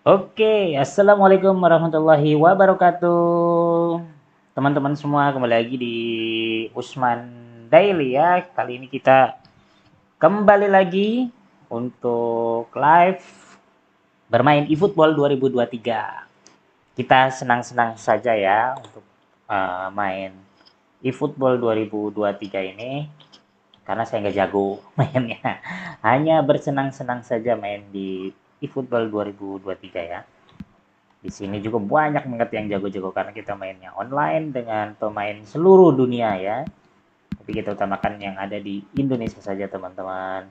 Oke, assalamualaikum warahmatullahi wabarakatuh. Teman-teman semua, kembali lagi di Usman Daily ya. Kali ini kita kembali lagi untuk live bermain eFootball 2023. Kita senang-senang saja ya untuk main eFootball 2023 ini karena saya nggak jago mainnya. Hanya bersenang-senang saja main di eFootball 2023 ya. Di sini juga banyak banget yang jago-jago karena kita mainnya online dengan pemain seluruh dunia ya. Tapi kita utamakan yang ada di Indonesia saja teman-teman.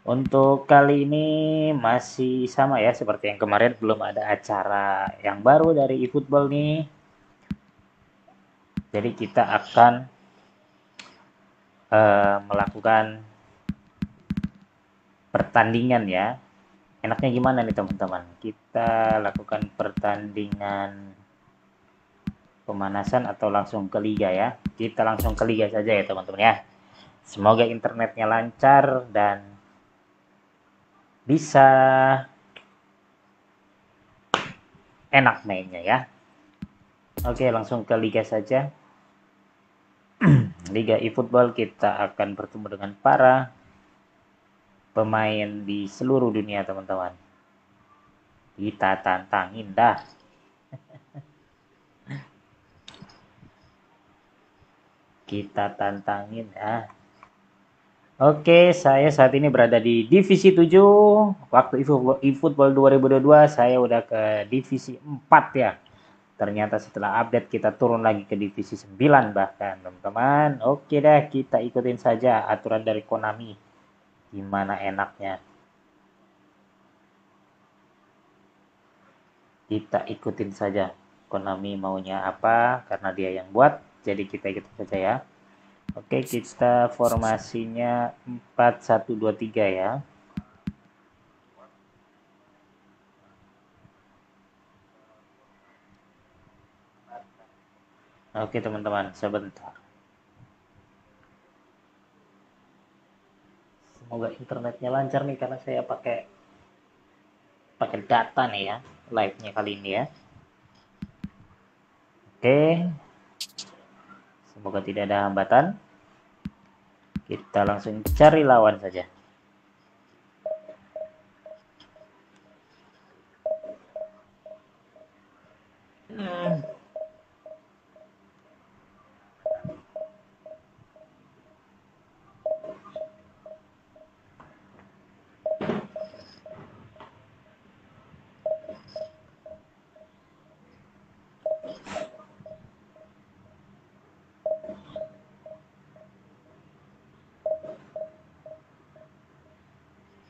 Untuk kali ini masih sama ya seperti yang kemarin, belum ada acara yang baru dari eFootball nih. Jadi kita akan melakukan pertandingan ya. Enaknya gimana nih teman-teman? Kita lakukan pertandingan pemanasan atau langsung ke liga ya. Kita langsung ke liga saja ya teman-teman ya. Semoga internetnya lancar dan bisa enak mainnya ya. Oke, langsung ke liga saja. Liga eFootball kita akan bertemu dengan para pemain di seluruh dunia teman-teman. Kita tantangin dah. Kita tantangin ya. Oke, saya saat ini berada di divisi 7. Waktu eFootball 2022 saya udah ke divisi 4 ya. Ternyata setelah update kita turun lagi ke divisi 9 bahkan, teman-teman. Oke dah, kita ikutin saja aturan dari Konami. Gimana enaknya. Kita ikutin saja Konami maunya apa, karena dia yang buat. Jadi kita ikutin saja ya. Oke, kita formasinya 4-1-2-3 ya. Oke teman-teman, sebentar. Semoga internetnya lancar nih karena saya pakai data nih ya, live-nya kali ini ya. Oke. Semoga tidak ada hambatan. Kita langsung cari lawan saja.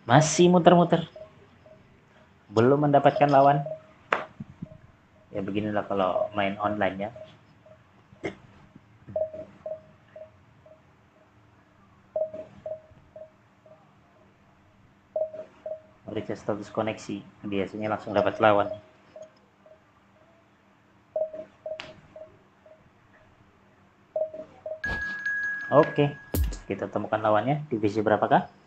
Masih muter-muter. Belum mendapatkan lawan. Ya beginilah kalau main online ya. Mereka status koneksi. Biasanya langsung dapat lawan. Oke. Kita temukan lawannya. Divisi berapakah?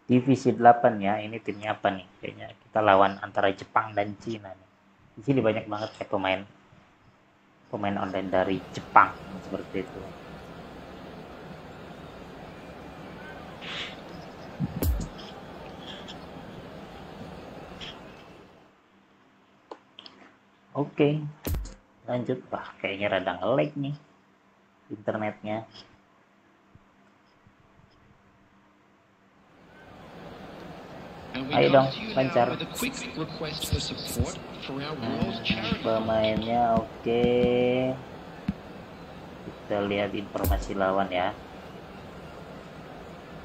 Divisi 8 ya. Ini timnya apa nih? Kayaknya kita lawan antara Jepang dan Cina nih. Di sini banyak banget ya pemain online dari Jepang seperti itu. Oke, lanjut. Wah, kayaknya rada nge-lag nih internetnya. Ayo dong, lancar. Pemainnya oke. Kita lihat informasi lawan ya.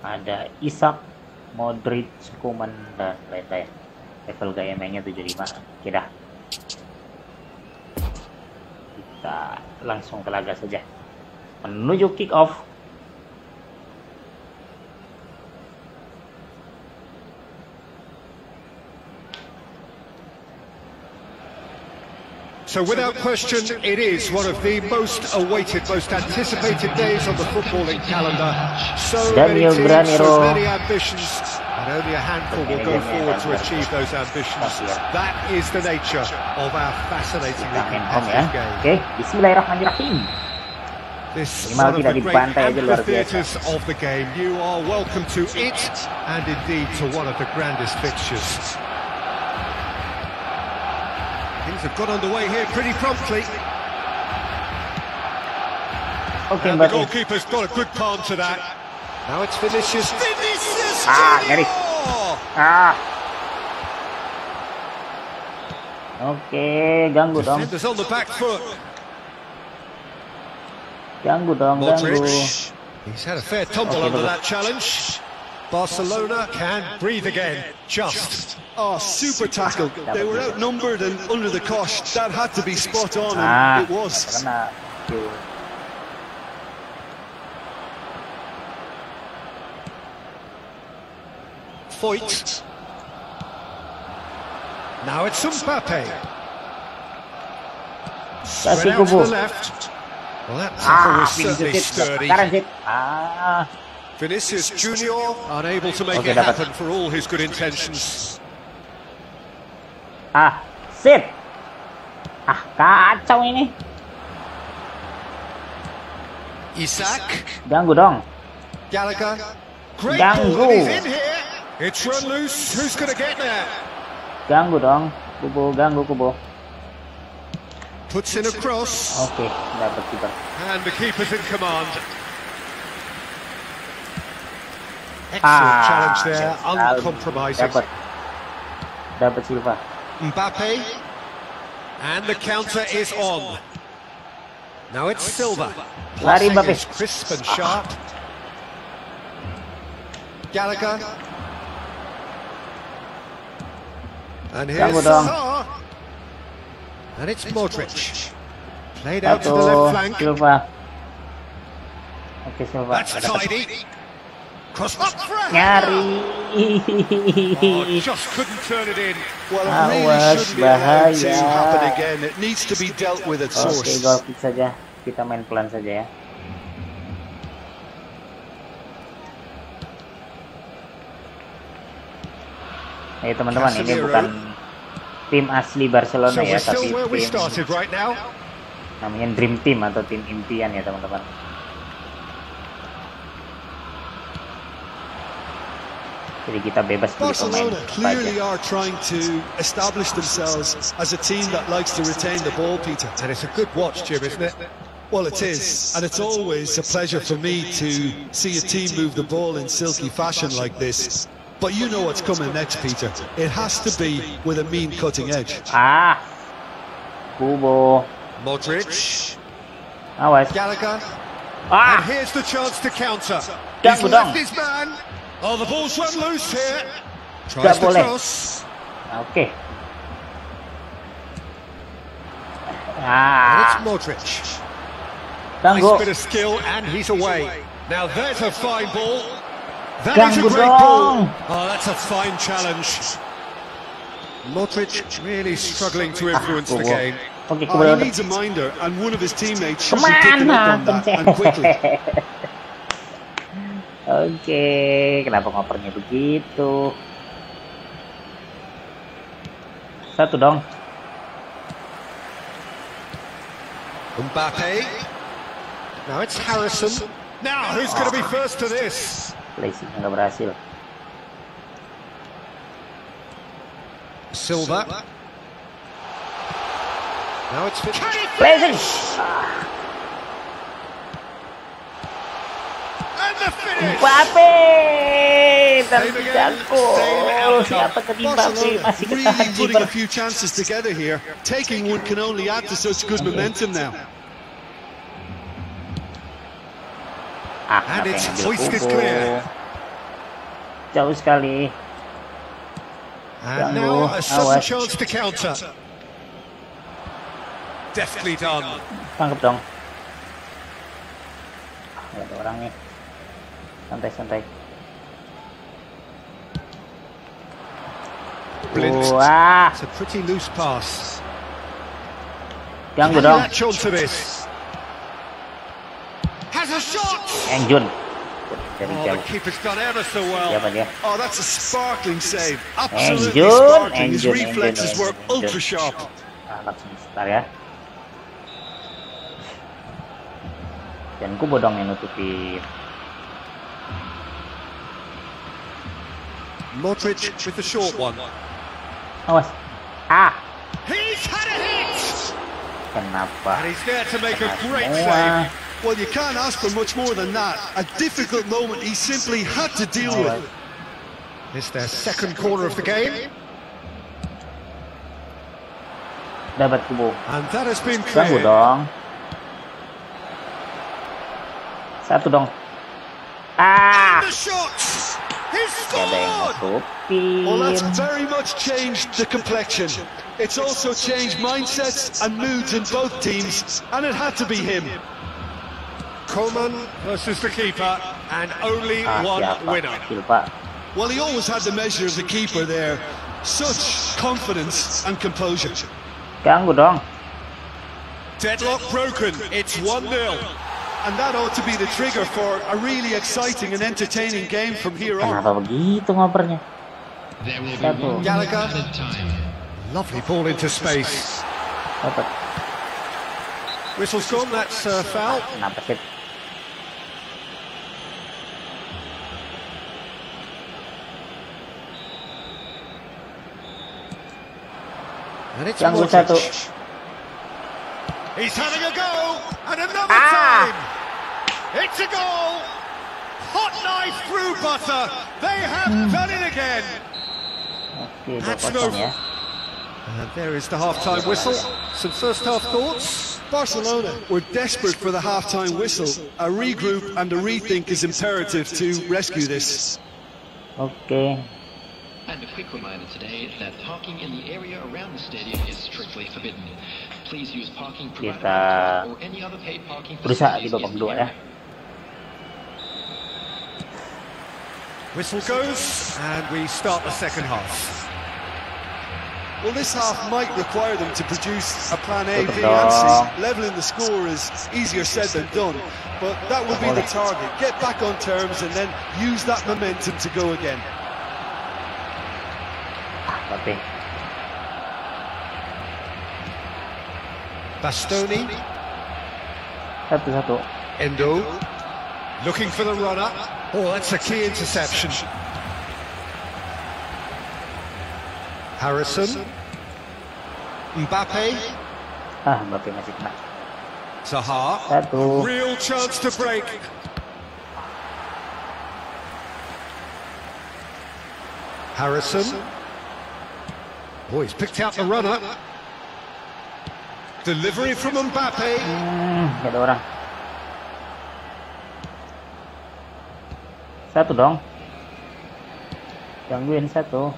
Ada Isak, Modric, Koeman, dan lain-lain. Level gaya mainnya 75. Oke dah. Kita langsung ke laga saja. Menuju kick off. So without question, it is one of the most awaited, most anticipated days on the footballing calendar. So many teams, so many ambitions, and only a handful will go forward to achieve those ambitions. That is the nature of our fascinatingly competitive game. Oke, bismillahirrahmanirrahim. This is one of the great amphitheatres of the game. You are welcome to it, and indeed to one of the grandest fixtures. Things have got underway here pretty promptly. Okay, and the goalkeeper's got a good palm to that. Now it's Vinicius. Vinicius! Garis. Oke, ganggu dong. Defenders on the back foot. Ganggu dong, ganggu. He's had a fair tumble under that challenge. Barcelona can breathe again. Just. Oh, super tackle. They were outnumbered and under the cosh. That had to be spot on, and it was. Foyt. Now it's Mbappe. Spread out to the left. Well, that tackle was certainly sturdy. Vinicius Junior unable to make it happen for all his good intentions. Sip. Kacau ini. Isak. Ganggu dong. Gallagher. Great Ganggu. ball, he's in here. It's run loose. Who's going to get there? Ganggu dong. Kubo, ganggu Kubo. Puts in a cross. Oke, dapat keeper. And the keeper's in command. Excellent challenge there, uncompromising. Dapat Silva. Mbappe. And the counter is on. Now it's Silva. Lari Mbappe. Crisp and sharp. Gallagher. And here's Salah. And it's Modric. Played out to the left flank. Silva. Oke, Silva. That's tidy. Cross up front. Nyari. Just couldn't turn it in. Well, it really shouldn't be allowed to happen again. It needs to be dealt with at source. Oke, goal kick saja. Kita main pelan saja ya. Teman-teman, ini bukan tim asli Barcelona ya, tapi tim namanya Dream Team atau tim impian ya teman-teman. Jadi kita bebas pilih pemain. Barcelona clearly are trying to establish themselves as a team that likes to retain the ball, Peter. And it's a good watch, Jim, isn't it? Well, it is, and it's always a pleasure for me to see a team move the ball in silky fashion like this. But you know what's coming next, Peter. It has to be with a mean cutting edge. Kubo. Modric. Awas. Gallagher. And here's the chance to counter. He's left his man. Oh, the ball's run loose here. Tries to cross. Oke. And it's Modric. Nice bit of skill, and he's away. Now there's a fine ball. That is a great ball. Oh, that's a fine challenge. Modric really struggling to influence the game. He needs a minder, and one of his teammates should be picking up on that, and quickly. Oke, kenapa ngopernya begitu? Satu dong. Mbappe. Now it's Harrison. Now who's going to be first to this? Placing nggak berhasil. Silva. Now it's Placing. And the finish. Mbappe terjangkau. Siapa tadi Mbappe masih ketahan putting a few chances together here. Taking one can only add to such good momentum now. And it's hoisted clear. Jauh sekali. And now a sudden chance to counter. Deftly done. Tangkap dong. Ada orang nih. Santai-santai. Wah. It's a pretty loose pass. Ganggu dong. Has a shot. Enjun. Oh, the keeper's done ever so well. Siapa dia? Oh, that's a sparkling save. Absolutely Enjun, sparkling. His Enjun, reflexes Enjun, were Enjun. ultra sharp. Langsung sebentar ya. Dan ku bodong yang nutupi. Modric with the short one. Awas. Ah. He's had a hit. Kenapa? And he's there to make a great Semua. save. Well, you can't ask for much more than that. A difficult moment he simply had to deal with. It's their second corner of the game. Dapat kubu. And that has been Ganggu cleared. dong. Satu dong. Ah. The shot. He's Ada yang scored. Well, nutupin. that's very much changed the complexion. It's also changed mindsets and moods in both teams, and it had to be him. Coman versus the keeper, and only one Siapa? winner. Silva. Well, he always had the measure of the keeper there. Such confidence and composure. Ganggu dong. Deadlock broken. It's 1-0. And that ought to be the trigger for a really exciting and entertaining game from here on. Kenapa begitu ngopernya? There will be Satu. one Gallagher. at a time. Lovely ball into space. Dapat. Whistle's gone. That's foul. Kenapa sih? And it's Ganggu Modric. satu. He's having a go, and another Ah! time. It's a goal. Hot knife through butter. They have done it again. Oke, That's 2-0 no- ya. And there is the half-time whistle. Some first-half thoughts. Barcelona were desperate for the half-time whistle. A regroup and a rethink is imperative to rescue this. Oke. And a quick reminder today that parking in the area around the stadium is strictly forbidden. Please use parking provided by the club or any other paid parking Berusaha di facilities babak in the kedua ya. area. Whistle goes, and we start the second half. Well, this half might require them to produce a plan A, B, Betul and C. dong. Leveling the score is easier said than done, but that will be the target. Get back on terms and then use that momentum to go again. Tapi Bastoni, 1-1. Endo, looking for the runner. Oh, that's a key interception. Harrison, Mbappe, Mbappe masih kena. Zaha. 1. Real chance to break. Harrison. Oh, he's picked out the runner. Delivery from Mbappe. Gak ada orang. 1 dong. Gangguin 1.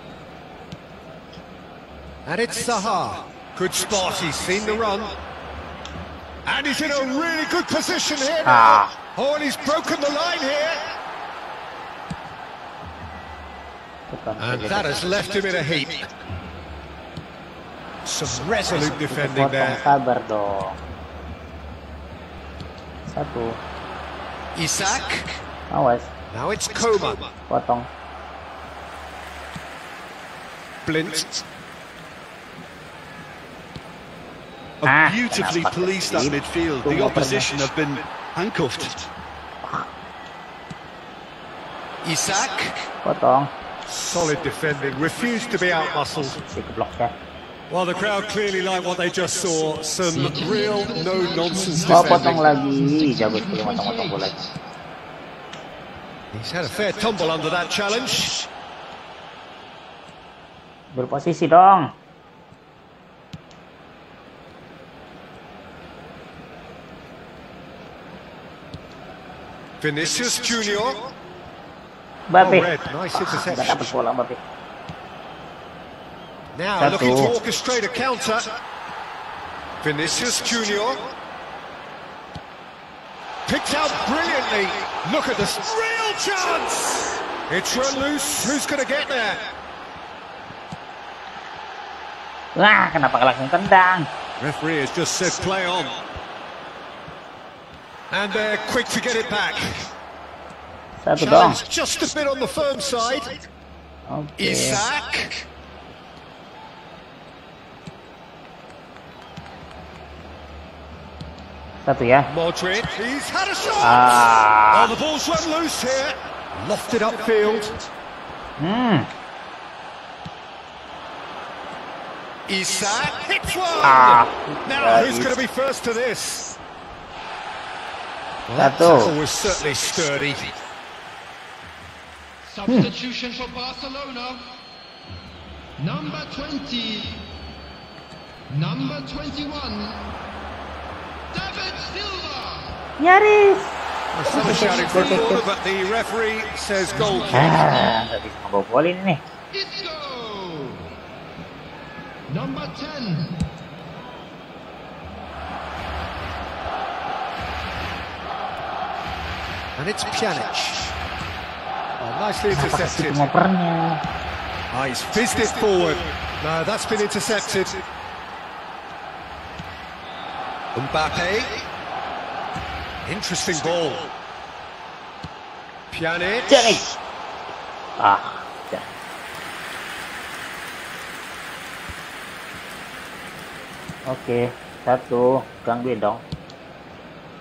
And it's Zaha. Good spot, he's seen the run. And he's in a really good position here now. Oh, and he's broken the line here. And that has left him in a heap. Some resolute defending Potong, there. sabar dong. 1. Isak. Awas. Now it's Coman. Potong. Blint. Beautifully kenapa policed that begitu midfield. The ngopernya? opposition have been handcuffed. Isak. Potong. Solid defending. Refused to be out-muscled. Si keblok ya. Well, the crowd clearly like what they just saw. Some real no-nonsense Oh, potong defending. lagi. Jago sekali potong-potong bola. He's had a fair tumble under that challenge. Berposisi dong. Vinicius Junior. Mbappe. red. Nice Gak interception. dapat bola Mbappe. Now Satu. looking to orchestrate a counter. Vinicius Junior. Picked out brilliantly. Look at this. Real chance. It's run loose. Who's going to get there? Wah, kenapa langsung tendang? Referee has just said play on. And they're quick to get it back. Satu dong. Challenge just a bit on the firm side. Isak. Satu ya. Modric, he's had a shot. Oh, the ball's run loose here. Lofted upfield. Isak hits one. Now, who's going to be first to this? Well, that tackle was certainly sturdy. Substitution for Barcelona. Number 20. Number 21. David Silva. Nyaris. Some are shouting for a corner, but the referee says goal kick. Nggak bisa ngebobolin nih. Isco. Number 10. And it's Pjanic. Oh, nicely intercepted. Ngopernya. He's fizzed it forward. No, that's been intercepted. Mbappe. Interesting ball. Pjanic. Ya. Oke, satu, gangguin dong.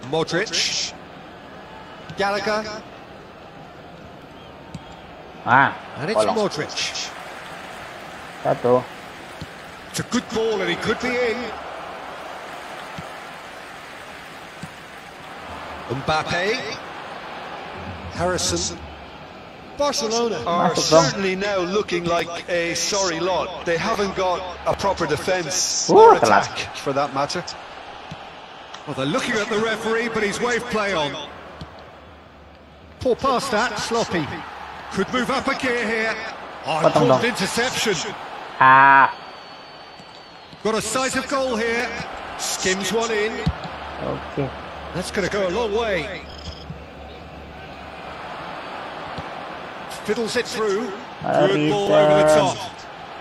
Modric. Gallagher. And it's kolong. Modric. Satu. It's a good ball and he could be in. Mbappe. Harrison. Barcelona are certainly now looking like a sorry lot. They haven't got a proper defence or attack, for that matter. Well, they're looking at the referee, but he's waved play on. Poor pass that, sloppy. Could move up a gear here. Oh, important interception. Got a decisive goal here. Skims one in. Oke. That's going to go a long way. Fiddles it through. Good ball over the top.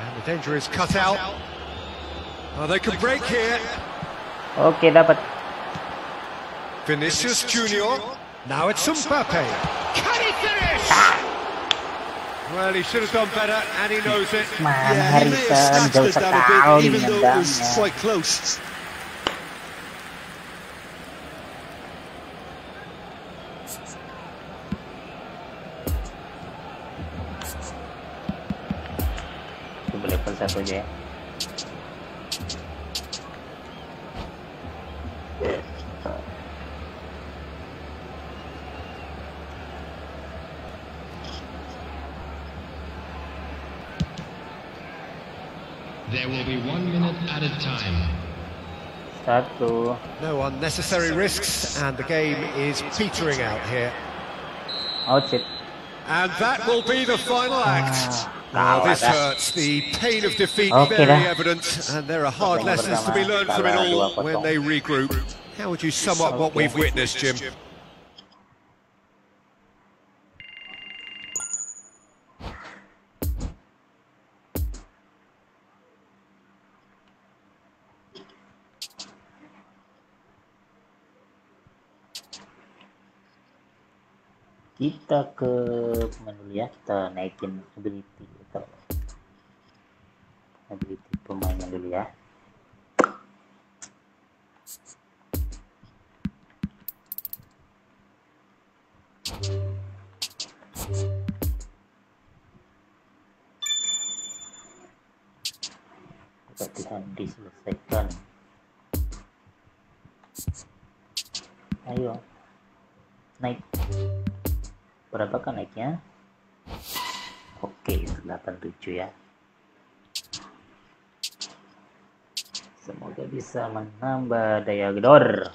And the danger is cut out. Oh, they can break here. Oke, dapat. Vinicius Junior. Now it's Mbappe. Can he finish? Well, he should have done better, and he knows it. Mana He may have Harrison, jauh snatched it down a sekali bit, even though it was nendangnya. quite close. Coba level satu aja ya. There will be 1 minute at a time. Satu. No unnecessary risks, and the game is petering out here. Outside. And that will be the final act. Now, this hurts. The pain of defeat Okay, very dah. evident, and there are hard lessons to be learned from it all when they regroup. How would you sum up what we've witnessed, Jim? Kita ke pemain dulu ya, kita naikin ability atau ability pemainnya dulu ya. Latihan diselesaikan. Ayo naik. Berapa kan naiknya? Oke, 87 ya. Semoga bisa menambah daya gedor.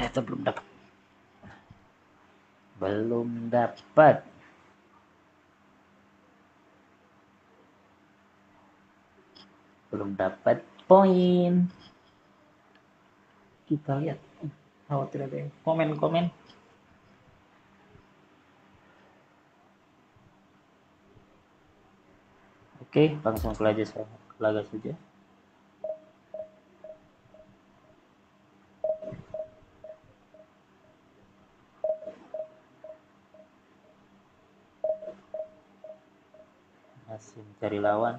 Itu belum dapat. Belum dapat. Belum dapat poin. Kita lihat. Khawatir ada yang komen-komen. Oke, langsung ke laga saja. Masih mencari lawan.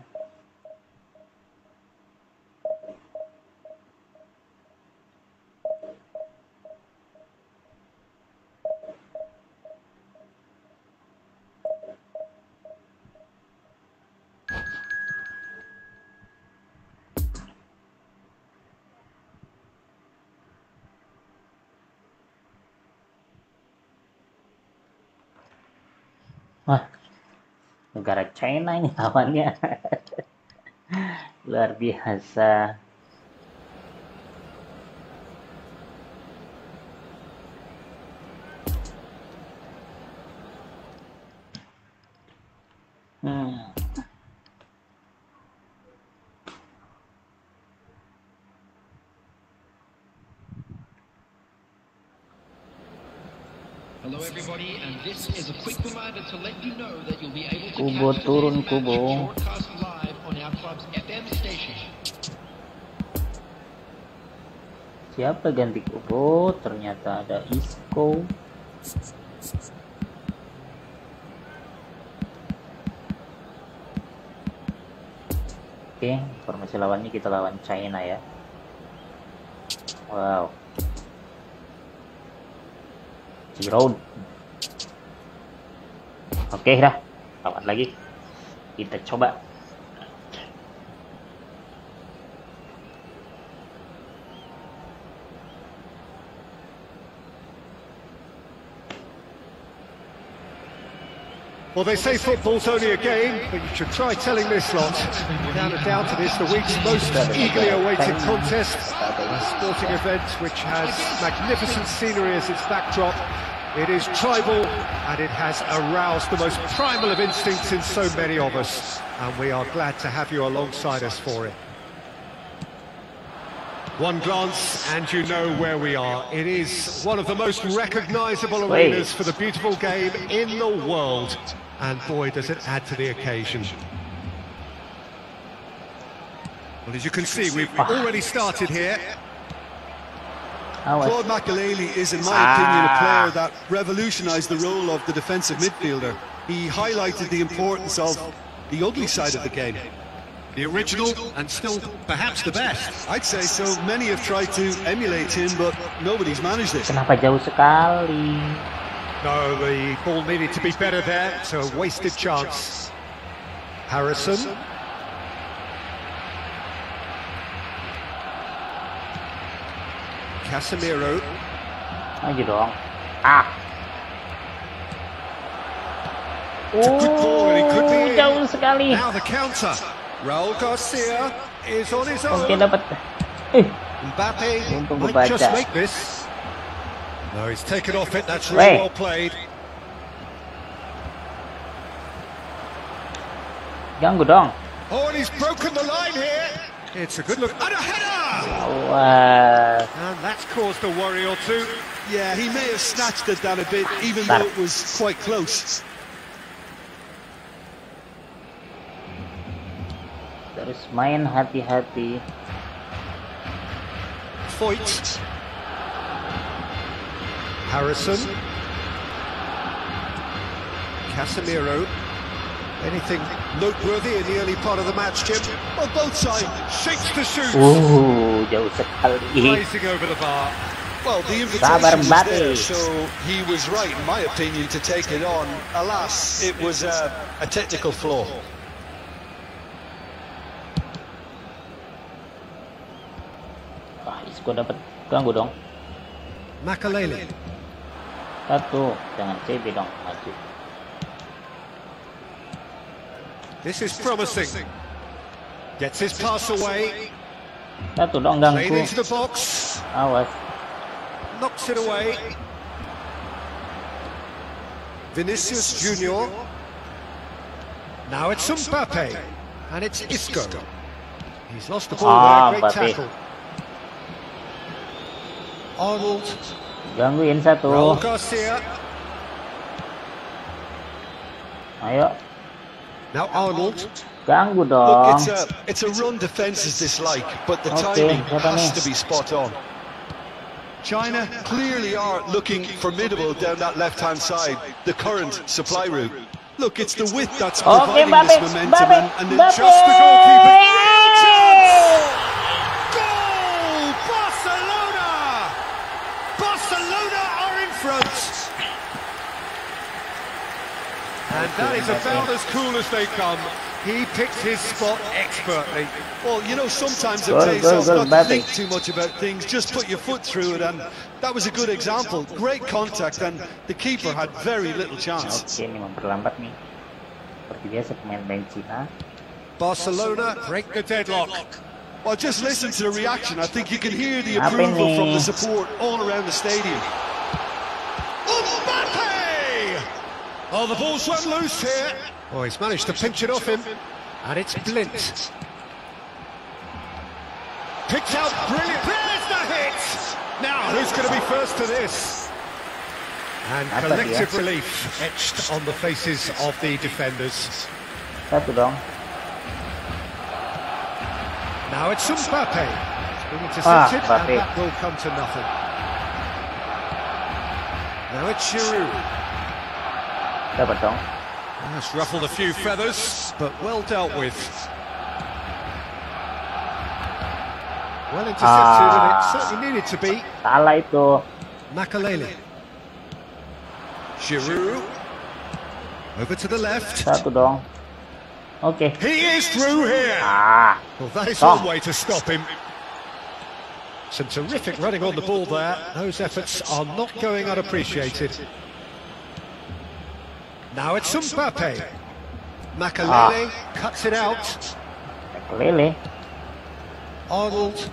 Wah, negara China ini lawannya. Luar biasa. Hello everybody, and this is a quick reminder to let you know that you'll be able to Kubo catch turun today's match Kubo. broadcast live on our club's FM station. Siapa ganti Kubo? Ternyata ada Isco. Oke, formasi lawannya kita lawan China ya. Wow. Giroud. Oke dah, lawan lagi. Kita coba. Well, they say football's only a game, but you should try telling this lot. Without a doubt, it is the week's most eagerly awaited contest, a sporting event which has magnificent scenery as its backdrop. It is tribal, and it has aroused the most primal of instincts in so many of us, and we are glad to have you alongside us for it. One glance and you know where we are. It is one of the most recognisable arenas for the beautiful game in the world. And boy, does it add to the occasion. Well, as you can see, we've already started here. Claude Makelele is, in my opinion, a player that revolutionised the role of the defensive midfielder. He highlighted the importance of the ugly side of the game. The original and still perhaps the best. I'd say so. Many have tried to emulate him, but nobody's managed it. Kenapa jauh sekali? No, the ball needed to be better there, so a wasted chance. Harrison. Casemiro. Maju dong. Good ball, and it could be in. Jauh sekali. Now the counter. Raul Garcia is on his own. Oke, dapat. Mbappe Untung might kebaca. just make this. No, he's taken off it. That's really well played. Ganggu dong. Oh, and he's broken the line here. It's a good look. And a header! Wah. And that's caused a worry or two. Yeah, he may have snatched at that a bit, even though it was quite close. Terus main hati-hati. Foyt. Harrison. Casemiro. Anything noteworthy in the early part of the match, Jim? Well, both sides. Shakes to shoot. Jauh sekali. Blazing over the bar. Well, the Sabar, invitation was Mbappe. there, so he was right, in my opinion, to take it on. Alas, it was a technical flaw. Isco dapat ganggu dong. Makelele. Satu, jangan CB dong, maju. This is promising. Gets his pass away. Satu dong, Played ganggu. into the box. Awas. Knocks it away. Vinicius Junior. Now it's Mbappe. And it's Isco. He's lost the ball there. Great Mbappe. tackle. Arnold. Gangguin satu. Raul Garcia. Ayo. Now Arnold. Ganggu Look, dong. it's a run defence's dislike, but the timing has to be spot on. China clearly are looking formidable down that left-hand side, the current supply route. Look, it's the width that's providing this momentum, and just the goalkeeper. Goal! Barcelona! Barcelona are in front. And that is about as cool as they come. He picked his spot expertly. Well, you know, sometimes it pays off not to think too much about things, just put your foot through it, and that was a good example. Great contact, and the keeper had very little chance. Oke, ini memperlambat nih. Seperti biasa pemain main Cina. Barcelona break the deadlock. Well, just listen to the reaction. I think you can hear the approval from the support all around the stadium. Mbappe! Oh, the ball's run loose here. Oh, he's managed to pinch it off him. And it's Blint. Picked out brilliant. There's the hit! Now, who's going to be first to this? And collective relief etched on the faces of the defenders. Satu dong. Now it's Mbappe. It's been intercepted, and that will come to nothing. Now it's Seru. Dapat dong. That's ruffled a few feathers, but well dealt with. Well intercepted, and it certainly needed to be. Salah itu. Makalele. Giroud. Over to the left. Satu dong. Oke. He is through here. Well, that is one way to stop him. Some terrific running on the ball there. Those efforts are not going unappreciated. Now it's Mbappe. Makalele cuts it out. Makalele. Arnold.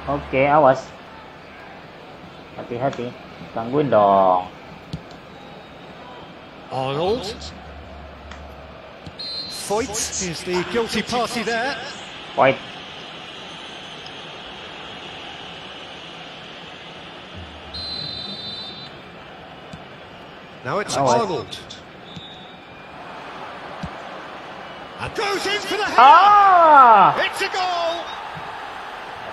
Oke, awas. Hati-hati. Gangguin dong. Arnold. Foyt is the guilty party there. Foyt. Now it's Arnold. And goes in for the header! It's a goal!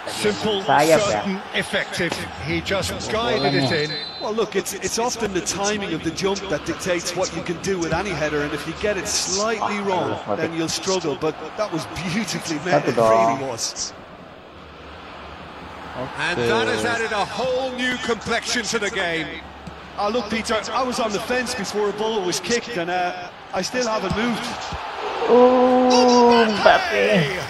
Simple, certain, effective. He just guided it in. Well, look, it's often the timing of the jump that dictates what you can do with any header, and if you get it slightly wrong, then you'll struggle. But that was beautifully met, it really was. And that has added a whole new complexion to the game. Oh, look, Peter, I was on the fence before a ball was kicked, and I still haven't moved. Oh, Mbappe.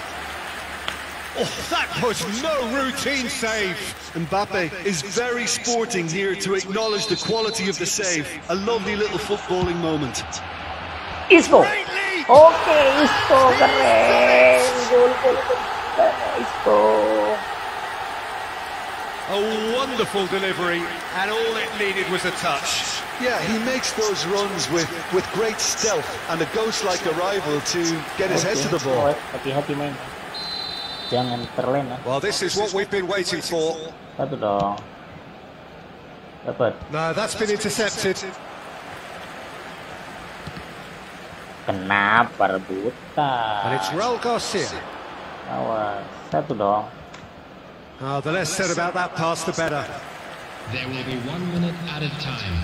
Oh, that was no routine save. Mbappe is very sporting here to acknowledge the quality of the save. A lovely little footballing moment. Isco. Oke, Isco keren. Gol. Isco. A wonderful delivery, and all it needed was a touch. Yeah, he makes those runs with great stealth and a ghost-like arrival to get his head to the ball. Hati-hati main. Jangan terlena. Well, this is what we've been waiting for. Satu dong. Dapat. No, that's been intercepted. Kenapa rebutan? And it's Raul Garcia. Awas. Satu dong. Oh, the less said about that pass, the better. There will be 1 minute added time.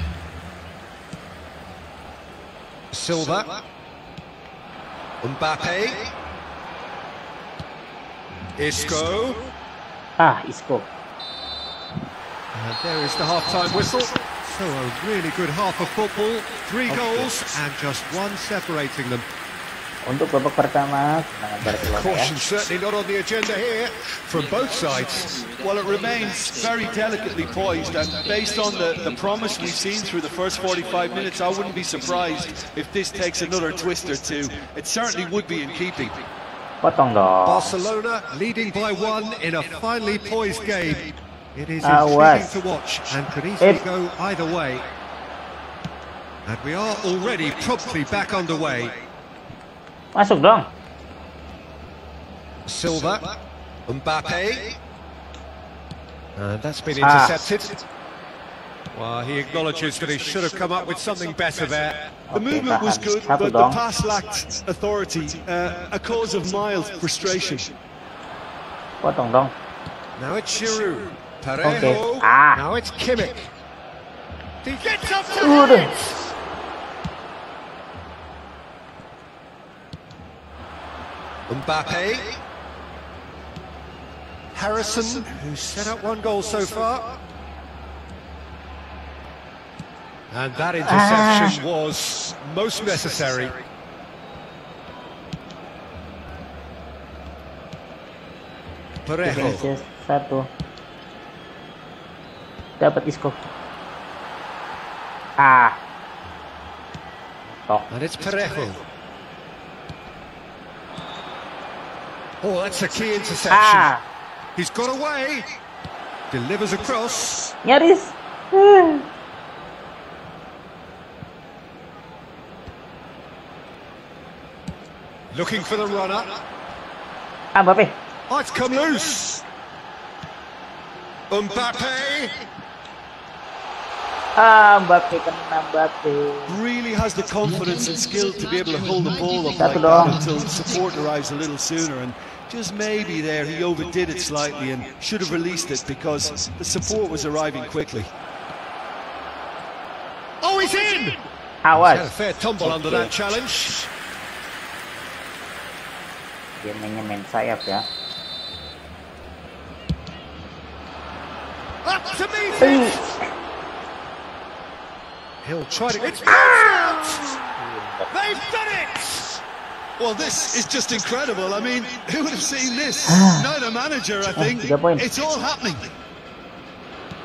Silva. Mbappe. Isco. Isco. And there is the half-time whistle. So a really good half of football. 3 goals and just 1 separating them. Untuk babak pertama, kemenangan Barcelona. Caution certainly not on the agenda here from both sides. Well, it remains very delicately poised, and based on the promise we've seen through the first 45 minutes, I wouldn't be surprised if this takes another twist or two. It certainly would be in keeping. Potong dong. Barcelona leading by 1 in a finely poised game. It is intriguing to watch and could easily go either way. And we are already promptly back underway. Masuk dong. Silva. Mbappe. And that's been intercepted. Well, he acknowledges that he should have come up with something better there. The movement was good, but the pass lacked authority, a cause of mild frustration. Potong dong. Now it's Seru. Parejo. Now it's Kimmich. He gets up to it. Mbappe. Harrison, who's set up one goal so far. And that interception was most necessary. Parejo. Satu. Dapat Isco. And it's Parejo. Oh, that's a key interception. He's got away. Delivers across. Nyaris. Looking for the runner. Mbappe. Oh, it's come loose. Mbappe. Mbappe kena Mbappe. Really has the confidence and skill to be able to hold the ball up like that until support arrives a little sooner, and just maybe there he overdid it slightly and should have released it because the support was arriving quickly. Oh, he's in! Awas. Had a fair tumble under that challenge. Dia mainnya main sayap ya. Up to meet it! He'll try to... It's out! They've done it! Well, this is just incredible. I mean, who would have seen this? Neither manager, I think. It's all happening.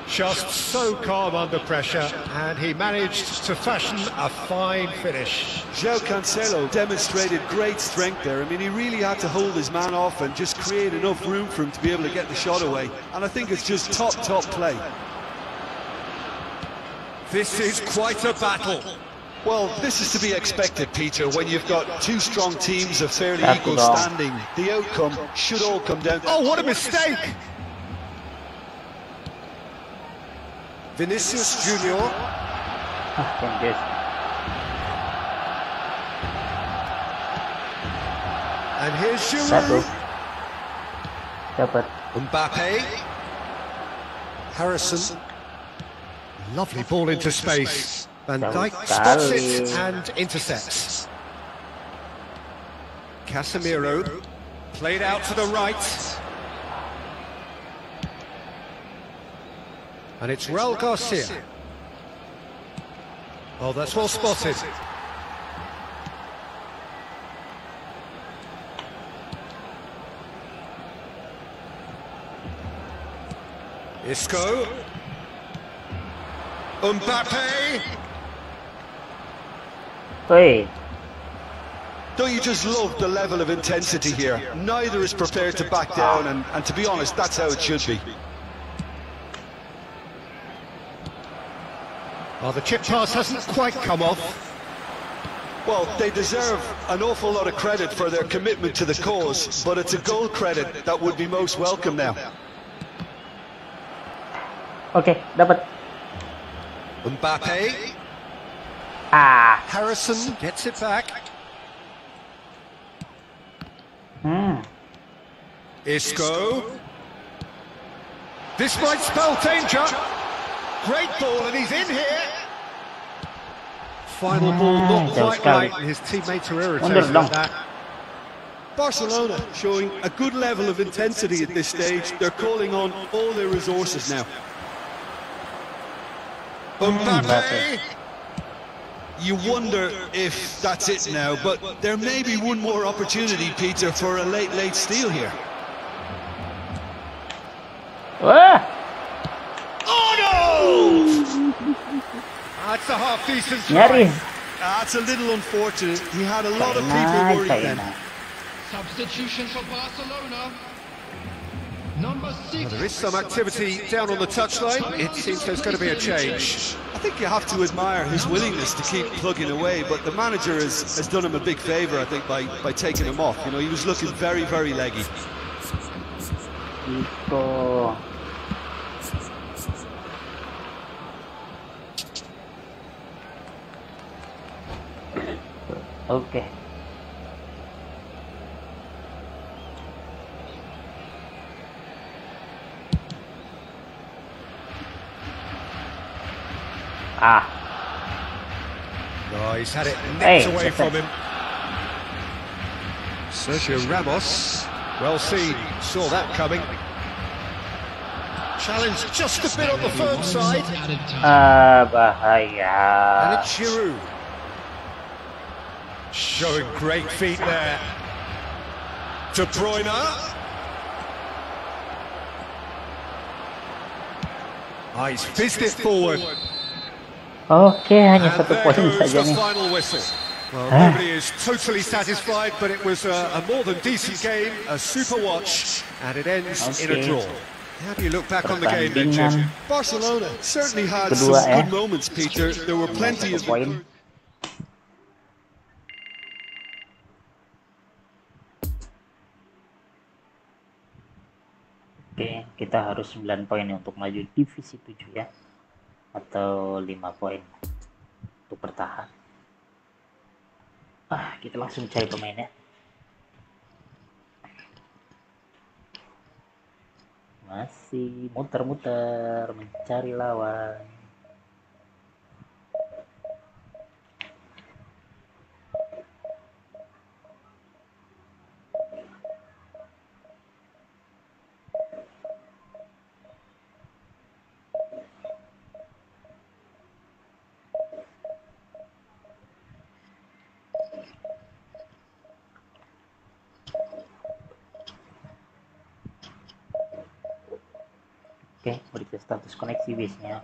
Just so calm under pressure, and he managed to fashion a fine finish. João Cancelo demonstrated great strength there. I mean, he really had to hold his man off and just create enough room for him to be able to get the shot away. And I think it's just top play. This is quite a battle. Well, this is to be expected, Peter, when you've got two strong teams of fairly equal standing. The outcome should all come down to... Oh, what a mistake! Vinicius Junior. And here's Seru. Dapat. Mbappe. Harrison. Lovely ball into space. Van Dijk spots it and intercepts. Casemiro. Played out to the right. And it's Raul Garcia. Oh, that's well spotted. Isco. Mbappe. Hey. Don't you just love the level of intensity here? Neither is prepared to back down, and to be honest, that's how it should be. Oh, the chip pass hasn't quite come off. Well, they deserve an awful lot of credit for their commitment to the cause, but it's a goal credit that would be most welcome now. Okay, dapat. Mbappe. Harrison gets it back. Isco. This might spell danger. Great ball, and he's in here. Final ball not quite right, and his teammates are irritated at that. Barcelona showing a good level of intensity at this stage. They're calling on all their resources now. Mbappe. You wonder if that's it now, but there may be one more opportunity, Peter, for a late steal here. Oh no! That's a half-decent try. That's a little unfortunate. He had a lot of people worried then. Substitution for Barcelona. Number 6. Well, there is some activity down on the touchline. It seems there's going to be a change. I think you have to admire his willingness to keep plugging away, but the manager has done him a big favour, I think, by taking him off. You know, he was looking very, very leggy. Oke. Oh, he's had it nipped away from him. Seru-Seruan, well seen, saw that coming. Challenge just a bit on the firm side. Bahaya. And it's Seru. Showing great feet there. De Bruyne. Oh, he's fizzed it forward. Oke, hanya And 1 there poin goes saja the nih. final whistle. Well, nobody is totally satisfied, but it was a more than decent game, a super watch, and it ends in a draw. How do you look back on the game then, Jim? Barcelona certainly had Kedua, some good moments, Peter. There were plenty of... Poin. Oke, kita harus 9 poin untuk maju divisi 7 ya. Atau 5 poin untuk bertahan. Kita langsung cari pemainnya. Masih muter-muter mencari lawan. Oke, berita status koneksi biasanya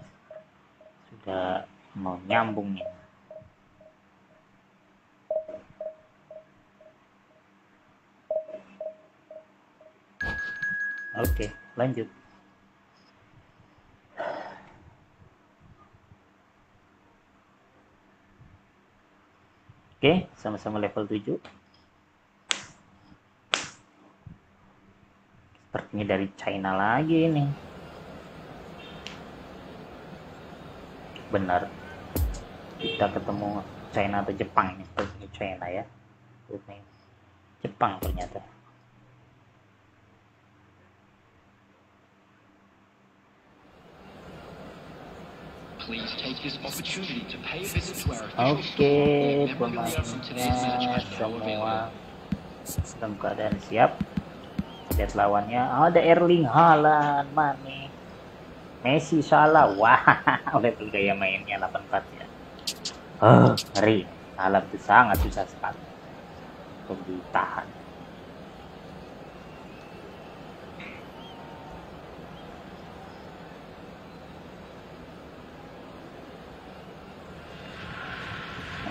sudah mau nyambung ya. Oke, lanjut. Oke, sama-sama level 7. Sepertinya dari China lagi nih. Benar, kita ketemu China atau Jepang ini. Sepertinya China ya. Jepang ternyata. Oke, pemainnya semua dalam keadaan siap. Lihat lawannya, ada Erling Haaland, Mane, Messi, Salah. Wah, level gaya mainnya 84 ya. Ngeri. Haaland itu sangat susah sekali untuk ditahan.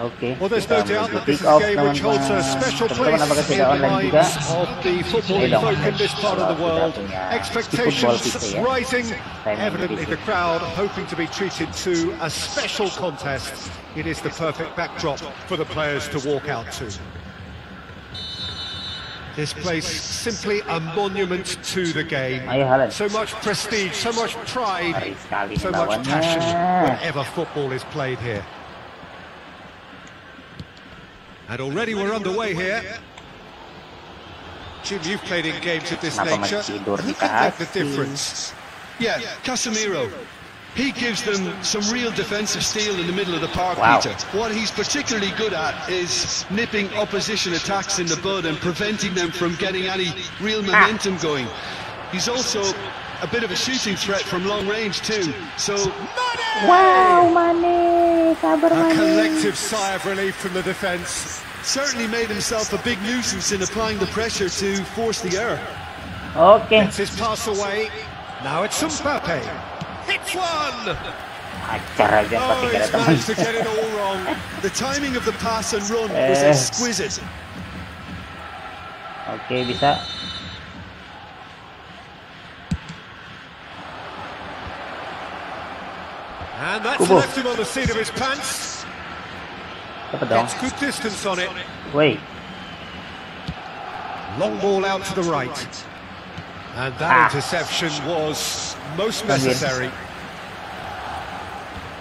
Oke, well, there's no doubt that this is a game which holds a special place in the minds of the footballing folk in this part of the world. Expectations rising, evidently the crowd hoping to be treated to a special contest. It is the perfect backdrop for the players to walk out to. This place simply a monument to the game. So much prestige, so much pride, so much passion whenever football is played here. And already we're underway here. Jim, you've played in games of this nature. Who can make the difference? Yeah, Casemiro. He gives them some real defensive steel in the middle of the park, Peter. What he's particularly good at is nipping opposition attacks in the bud and preventing them from getting any real momentum going. He's also a bit of a shooting threat from long range too. So, wow, Mane, sabar Mane. A collective sigh of relief from the defence. Certainly made himself a big nuisance in applying the pressure to force the error. Okay. Gets his pass away. Now it's Mbappe. Hits one. Acar aja pasti he's managed to get it all wrong. The timing of the pass and run was exquisite. Oke, bisa. And that's left him on the seat of his pants. Gets good distance on it. Wait. Long ball out to the right. And that interception was most necessary.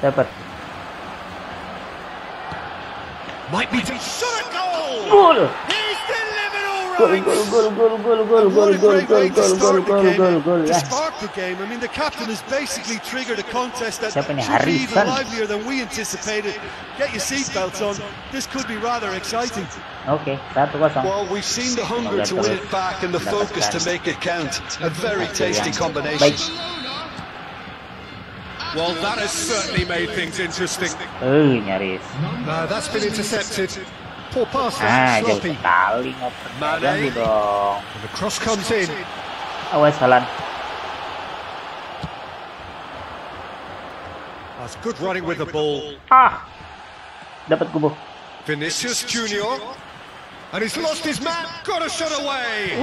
Dapat. Might be to shot a goal. Gol. He's delivered all Gol, right. gol, gol, gol, gol, gol, What gol, a gol, great gol, way to gol, start gol, the gol, game. gol, gol, To ya. spark the game. I mean, the captain has basically triggered a contest that Siapa nih? should be even Harrison. livelier than we anticipated. Get your seatbelts on. This could be rather exciting. Oke, 1-0. Well, we've seen the hunger to win it back and the focus to make it count. A very tasty combination. Baik. Well, that has certainly made things interesting. Nyaris. That's been intercepted. Poor pass Ah, there, jauh sloppy. sekali ngoper. Ganggu dong. And the cross comes in. Awas Halan. That's good running with the ball. Ah, dapat kubu. Vinicius Junior. And he's lost his man. Got a shot away.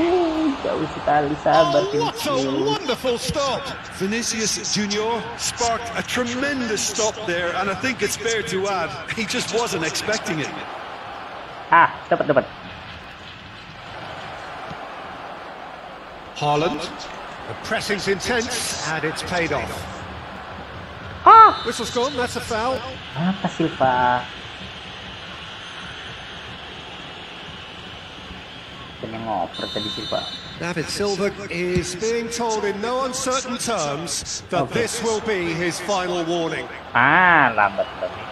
Jauh sekali, sabar Oh, what a Vinicius. wonderful stop. Vinicius Junior sparked a tremendous stop there, and I think it's fair to add, he just wasn't expecting it. Ah, dapat. Haaland. The pressing's intense, and it's paid off. Ah, Whistle's gone, that's a foul. apa Silva? Pengen ngoper tadi Silva. David Silva is being told in no uncertain terms that this will be his final warning. Ah, lambat berarti.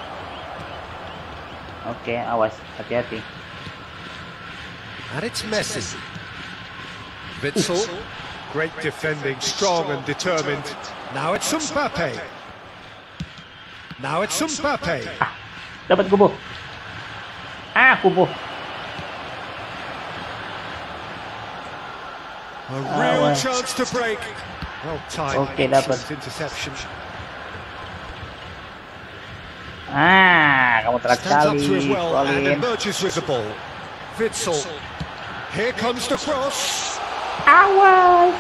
Oke, awas, hati-hati. And it's Messi. Witsel. Great defending, strong and determined. Now it's Mbappe. Now it's Mbappe. Dapat kubu. Ah, kubu. A real well. chance to break. Well timed. Okay, dapat. Interception. Ah, kamu telat Stands up sekali, to it well and Colin. emerges with the ball. Witsel. Here comes the cross. Awas.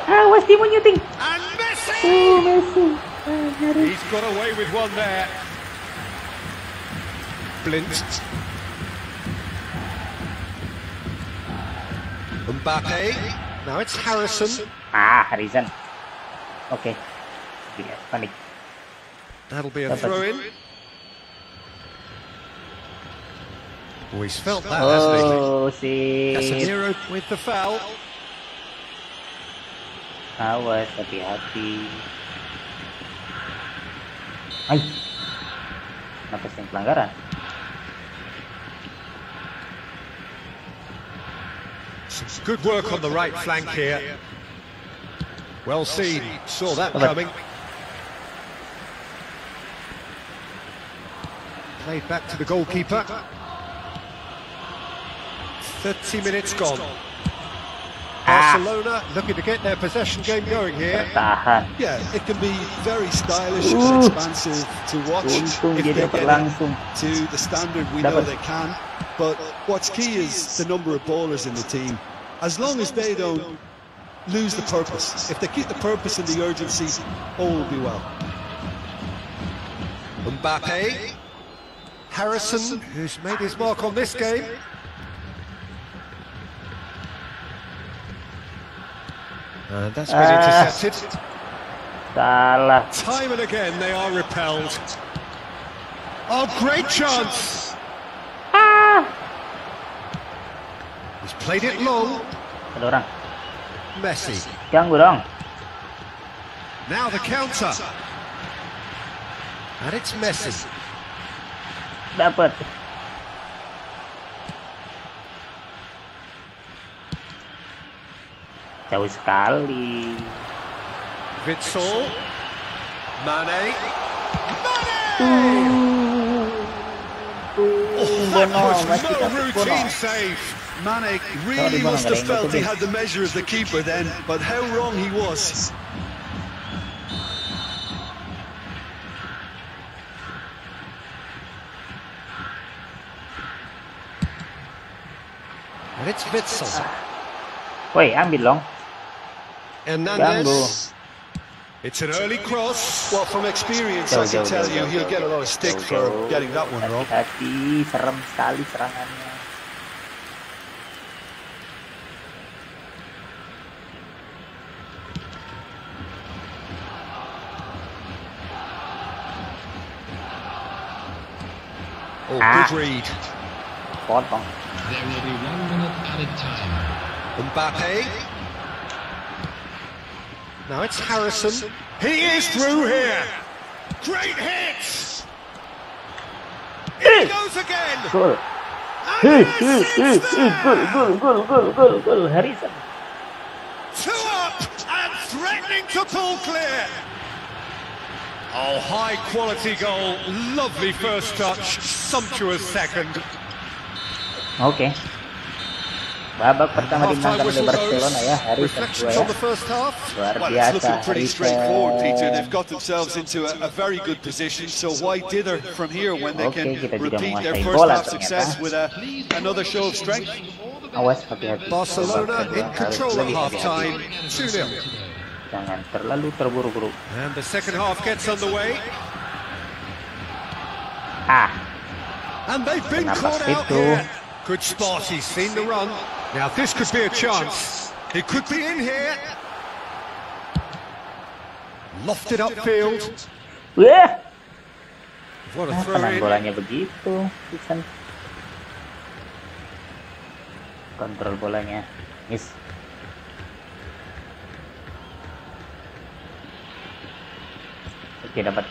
Awas, dia mau nyuting. And Messi! Messi. He's got away with one there. Blint. Mbappe. Now it's Harrison. Ah, Harrison. Oke. Tidak panik. That'll be a throw-in. Oh, he's felt that, hasn't he? Oh, sip. Casemiro with the foul. Awas, hati-hati. Ay. Kenapa sih pelanggaran? Some good work on the right flank here. Well seen. Saw that coming. Played back to the goalkeeper. 30 minutes gone. Barcelona looking to get their possession game going here. Tahan. Yeah, it can be very stylish and expansive to watch Untung if dia they dapat get langsung. it to the standard we know they can. But what's key is the number of ballers in the team. As long as they don't lose the purpose, if they keep the purpose and the urgency, all will be well. Mbappe. Harrison, who's made his mark on this game. And that's been intercepted. Salah. Time and again they are repelled. Oh, great chance! He's played it long. Ada orang. Messi. Ganggu dong. Now the counter. And it's Messi. Dapat. Jauh sekali. Witsel. Mane. That was masih no dapat Bono. routine save. Mane really Bono, must nggak have ada yang felt he ngikutin. had the measure of the keeper then, but how wrong he was. And it's Witsel. Woi, ambil dong. Hernandez. It's an early cross. Well, from experience, I can tell you he'll get a lot of stick for getting that one wrong. Hati-hati, serem sekali serangannya. Oh, good read. Potong. There will be 1 minute added time. Mbappe. Now it's Harrison. He is through here. Great hit. Here he goes again. Gol. Gol. Harrison. 2 up and threatening to pull clear. Oh, high quality goal. Lovely first touch. Sumptuous second. Oke. Babak pertama dimenangkan oleh Barcelona ya, Harrison Reflections on the first half. luar Well, it's biasa. looking pretty Harrison. straightforward, Peter. They've got themselves into a very good position, so why dither from here when they Oke, can kita juga repeat their menguasai first bola half success ternyata. with another show of strength? Awas hati-hati. Barcelona in control at Lebih half hati-hati. time. 2-0. Jangan terlalu terburu-buru. And the second half gets underway. And they've been Kenapa caught out situ? here. Good spot, he's seen the run. Now this could be a chance. He could be in here. Lofted upfield. Wah, What a throw penang in. bolanya begitu. Vincent. Kontrol bolanya. Miss. Oke, dapat.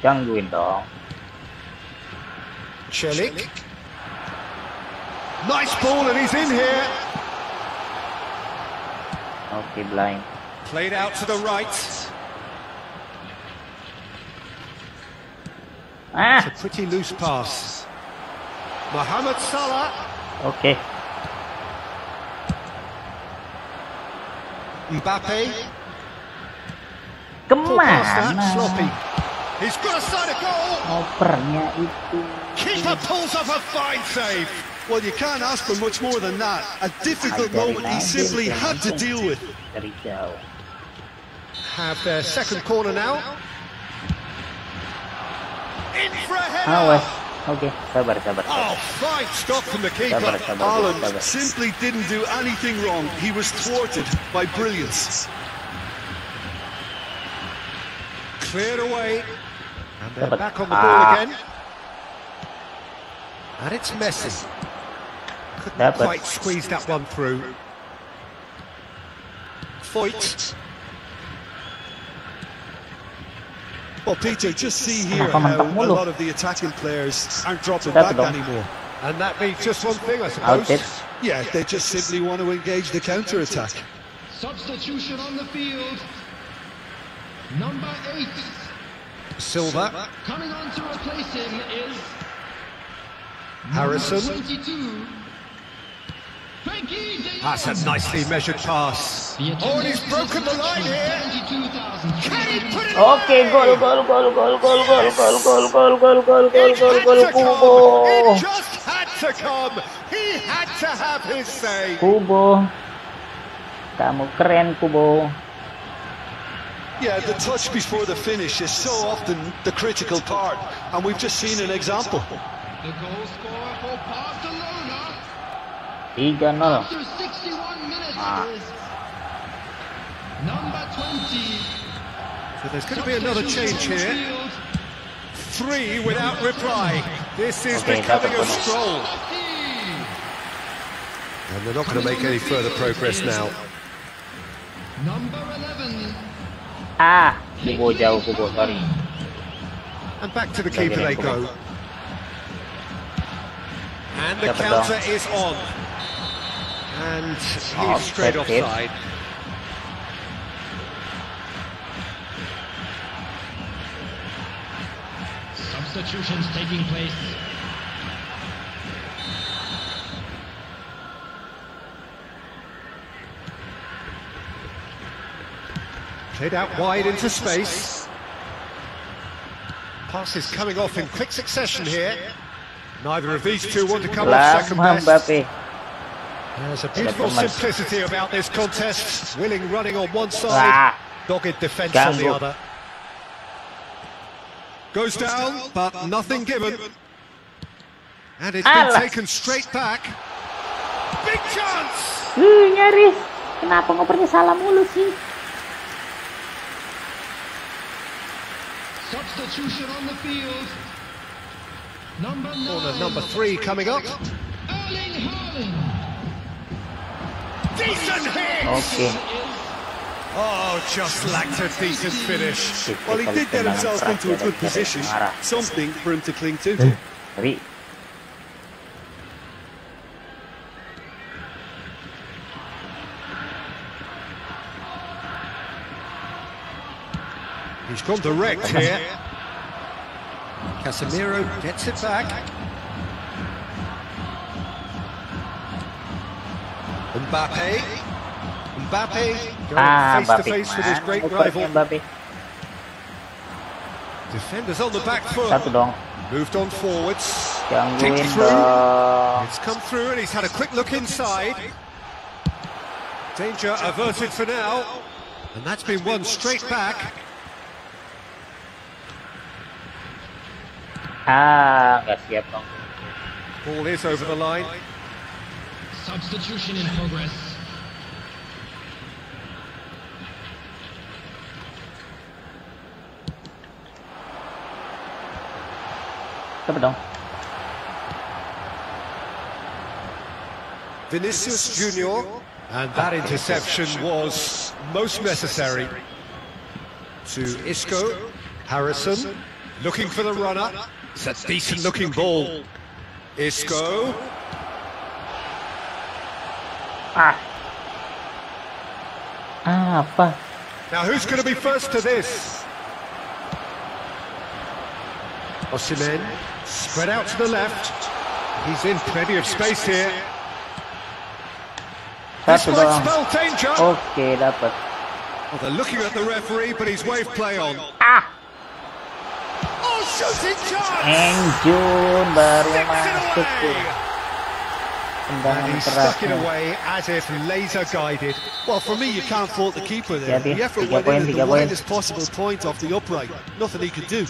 Gangguin dong. Celik. Nice ball and he's in here. Oke, blind. Played out to the right. It's a pretty loose pass. Mohamed Salah. Oke. Mbappe. Pull past that. Kemana? Sloppy. He's got a side of goal. Opernya itu. Keeper pulls off a fine save. Well, you can't ask for much more than that. A difficult moment he simply had to deal with. Dari jauh. Have their second corner now. In for a header. Awas. Oke, sabar. Oh, fine stop from the keeper. Sabar. Haaland simply didn't do anything wrong. He was thwarted by brilliance. Cleared away. And they're Dapat. back on the ball again. And it's Messi. Couldn't Dapat. quite squeeze that one through. Foyt. Well, Peter, just see here Kenapa how mentok a mulu? lot of the attacking players aren't dropping Dapat back dong. anymore. And that means just one thing, I suppose. Outed. Yeah, they just simply want to engage the counter-attack. Substitution on the field. Number 8. Silva. Coming on to replace him is Harrison. number 22. Frankie de That's a nicely measured pass. The Oh, and he's broken the line here. 22,000. Can he put it Oke, away? gol. It had to come. Kubo. It just had to come. He had to have his say. Kubo. Kamu keren, Kubo. Yeah, the touch before the finish is so often the critical part, and we've just seen an example. The goal scorer for Barcelona 3-0. after 61 minutes Ah. is number 20. So there's going to be another change here. 3 without reply. This is Okay, becoming a dapat bonus. stroll. And they're not going to make any further progress now. Number 11. Kubo jauh, Kubo, sorry. And back to the keeper they go. And the Dapat counter dong. is on. And he's straight that's it. offside. Substitutions taking place. Played out wide into space. Passes coming off in quick succession here. Neither of these two want to come off second Lama best. Mbappe. There's a beautiful Thomas. simplicity about this contest. Willing running on one side, dogged defence on the Ganggu. other. Goes down, but nothing given. And it's been Alah. taken straight back. Big chance! Nyaris. Kenapa ngopernya salah mulu sih? Substitution on the field. Corner number 3 coming up. Decent hit! Oke. Oh, just lacked a decent finish. Well, he did get himself into a good position. Something for him to cling to. Ngeri. He's gone direct here. Casemiro gets it back. Mbappe going face to face with his great rival. Defenders on the back foot. Satu dong. Moved on forwards. Gangguin Kicked through. dong. It's come through and he's had a quick look inside. Danger averted for now. And that's been won straight back. Nggak siap dong. Ball is over the line. Substitution in progress. Coba dong. Vinicius Junior. And that interception was most necessary. To Isco. Harrison. Looking for the runner. It's a decent looking ball. Isco. Apa? Now who's going to be first to this? Osimhen. Spread out to the left. He's in plenty of space here. This Satu might dong. spell danger. Oke, dapat. Well, they're looking at the referee, but he's waved play on. Oh, shooting chance! Enjun baru Sticks it masuk tuh. away! And Tendangan he stuck it kerasnya. away as if laser guided. Well, for me, you can't fault the keeper there. Jadi, The effort 3 went poin, in at 3 the poin. widest possible point off the upright. Nothing he could do.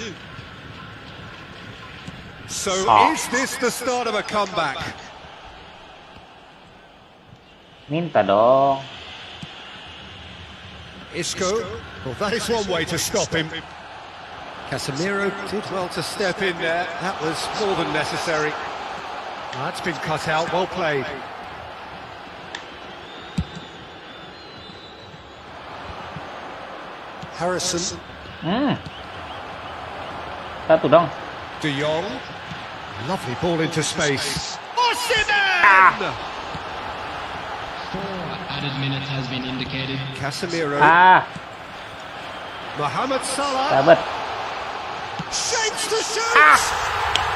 So Oh. is this the start of a comeback? Minta dong. Isco, well, that is one way to stop him. Casemiro did well to step in there. That was more than necessary. That's been cut out. Well played. Harrison. Satu dong. De Jong. Lovely ball into space. Osimhen! 4 added minutes has been indicated. Casemiro. Mohamed Salah. Dapat. Shapes to shoot!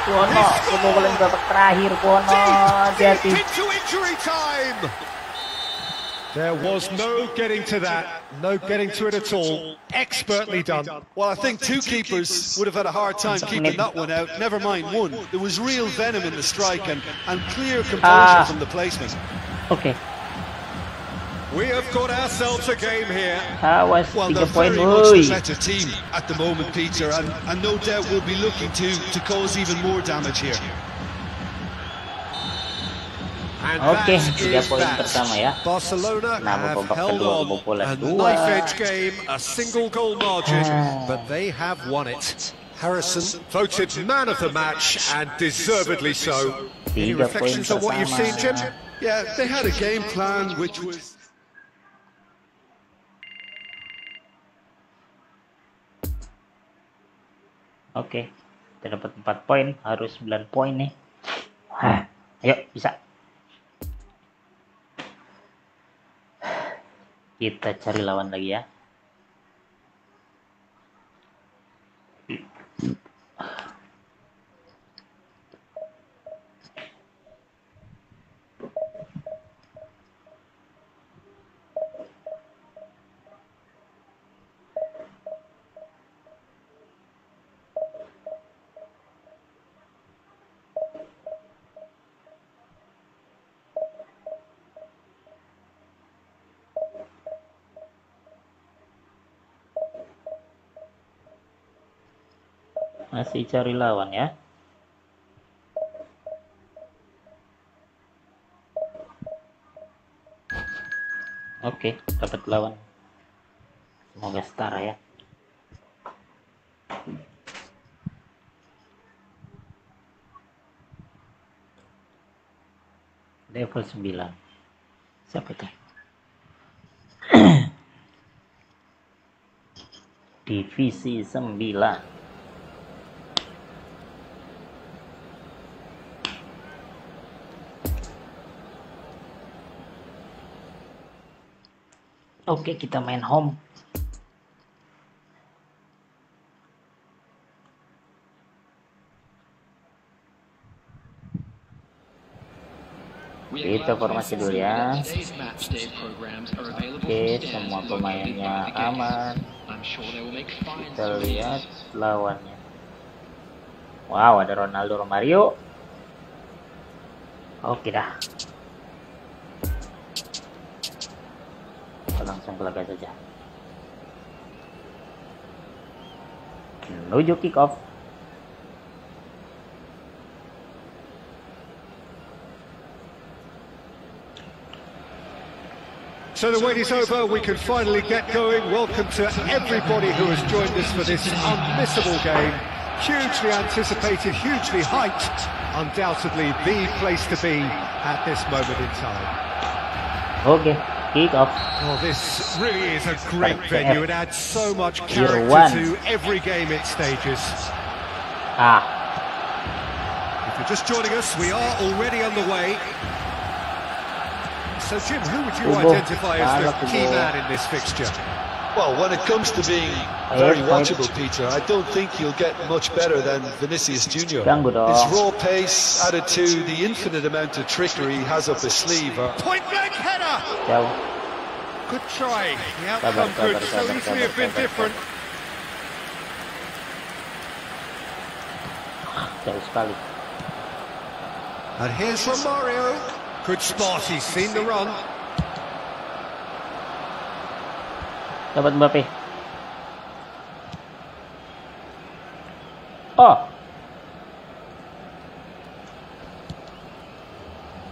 Kuono, kebobolan babak terakhir Kuono. Deep Hati-hati. into injury time! There was no getting to that, no getting to it at all. Expertly done. Well, I think two keepers would have had a hard time keeping that one out, never mind one. There was real venom in the strike and clear composure from the placement. Oke. We have got ourselves a game here. Awas, Well, 3 they're poin. very much the Woi. better team at the moment, Peter, and no doubt will be looking to cause even more damage here. And Oke, that 3 is poin that. pertama ya. Barcelona Nah, have babak held kedua on, kebobolan a 2. knife-edge game, a single goal margin, but they have won it. Harrison voted man of the match, and deservedly so. Any 3 poin reflections on what you've seen, Jim? pertama. Yeah, they had a game plan which was... Oke, kita dapat 4 poin, harus 9 poin nih. Ayo, bisa. Kita cari lawan lagi ya. Masih cari lawan ya. Oke, dapat lawan. Semoga setara ya. Level 9. Siapa itu? Divisi 9. Oke, kita main home. Kita formasi dulu ya. Oke, semua pemainnya aman. Kita lihat lawannya. Wow, ada Ronaldo, Romario. Oke dah. Kita langsung ke laga saja. Menuju kick off. So the wait is over, we can finally get going. Welcome to everybody who has joined us for this unmissable game. Hugely anticipated, hugely hyped. Undoubtedly the place to be at this moment in time. Okay, kick off. Well, this really is a great venue. It adds so much character to every game it stages. If you're just joining us, we are already on the way. So, Jim, who would you identify as the key man in this fixture? Well, when it comes to being very watchable, Peter, I don't think you'll get much better than Vinicius Junior. His raw pace added to the infinite amount of trickery he has up his sleeve. Point-blank header! Good try. The outcome could so easily have been different. And here's Romario. Good spot, he's seen the run. Dapat Mbappe. Oh.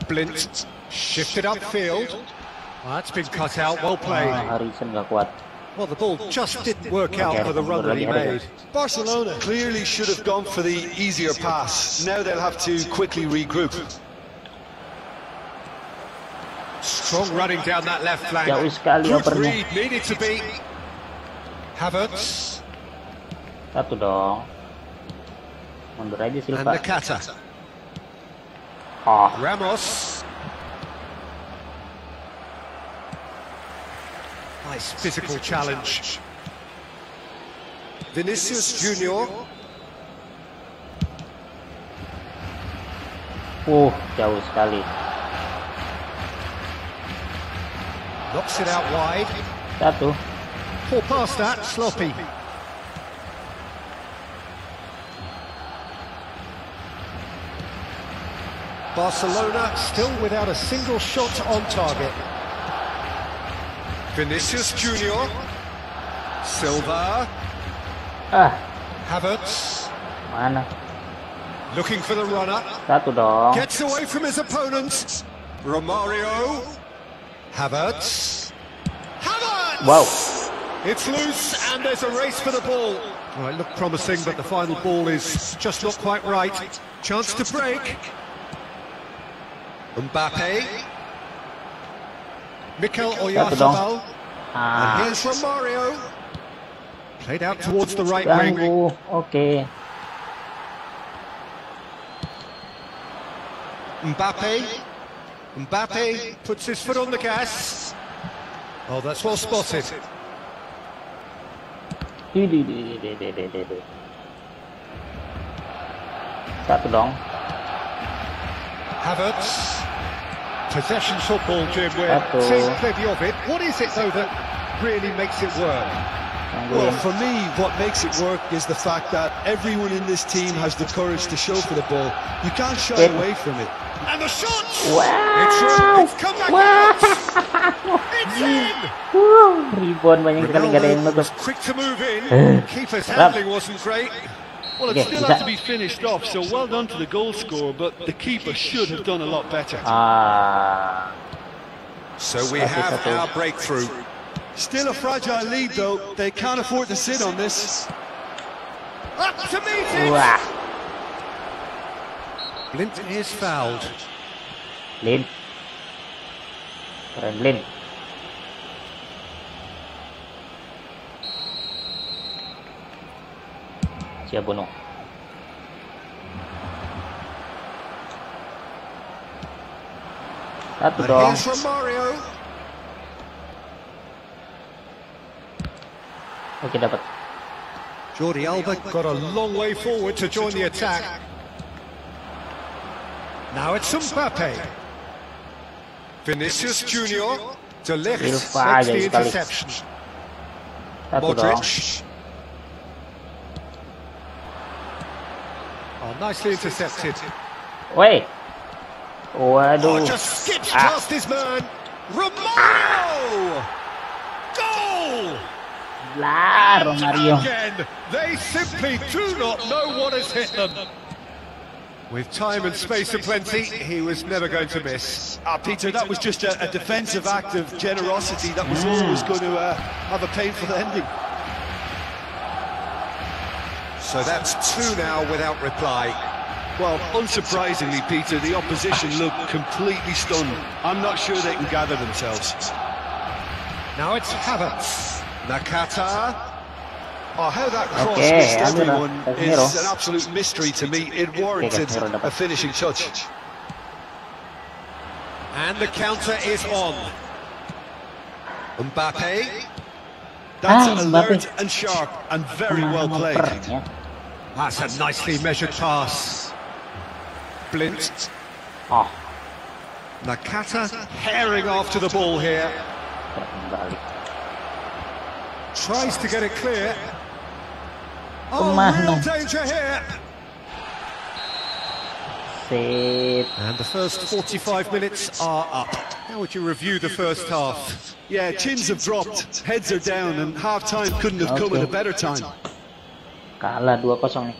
Blint shifted upfield. Well, that's been cut out, well played. Harrison gak kuat. Well, the ball just didn't work out for the run that he made. Barcelona clearly should have gone for the easier pass. Now they'll have to quickly regroup. Strong running down that left flank. Jauh sekali Good opernya. read, needed to be. Havertz. Satu dong. Mundur aja And Silva. Nakata. Oh. Ramos. Nice physical challenge. Vinicius Junior. Jauh sekali. Knocks it out wide. Satu. Poor pass that, sloppy. Barcelona still without a single shot on target. Vinicius Junior. Silva. Havertz. Mana? Looking for the runner. Satu dong. Gets away from his opponent. Romario. Havertz. Havertz! Wow. It's loose and there's a race for the ball. Oh, it looked promising, but the final ball is just not quite right. Chance to break. Mbappe. Mikel Oyarzabal. And here's Romario. Played out towards the right wing. Okay. Mbappe. Mbappe puts his foot on the gas. Oh, that's well spotted. Satu dong. Havertz. Possession football, Jim. We're seeing plenty of it. What is it, though, that really makes it work? Well, for me, what makes it work is the fact that everyone in this team has the courage to show for the ball. You can't shy away from it. And the shot! Wow! It's come back out! It's in! Rebound banyak sekali, nggak ada yang Ronaldo was bagus. quick to move in. Keeper's handling wasn't great. Well, it still had to be finished off, so well done to the goal scorer, but the keeper should have done a lot better. So we have our breakthrough. Still a fragile lead, though. They can't afford to sit on this. Up to meet it! Wah. Blint is fouled. Lin. Remblin. Siap bunuh. Satu dong. Oke, dapat. Jordi Alba got a long way forward to join the attack. Now it's Mbappe. Vinicius Junior to Ligt makes the interception. Modric. Oh, nicely intercepted. Wait. Waduh. Oh, just skips past his man. Romario! Goal! Lah, Romario. Again, they simply do not know what has hit them. With time and space aplenty, he was never going to miss. Peter, that was just a defensive act of generosity that was always going to have a painful ending. So that's 2 now without reply. Well, unsurprisingly, Peter, the opposition looked completely stunned. I'm not sure they can gather themselves. Now it's Havertz. Nakata. Oh, how that cross Okay, missed everyone Casemiro. is an absolute mystery to me. It warranted a finishing touch. And the counter is on. Mbappe. That's Mbappe. alert and sharp and very well played. Ya. That's a nicely measured pass. Blint. Oh, Nakata herring after the ball here. kembali. Tries to get it clear. Oh, Kemana? real danger here. Sip. And the first 45 minutes are up. How would you review the first half? Yeah, chins have dropped, heads are down, and half-time couldn't have come at a better time. Kalah 2-0 nih.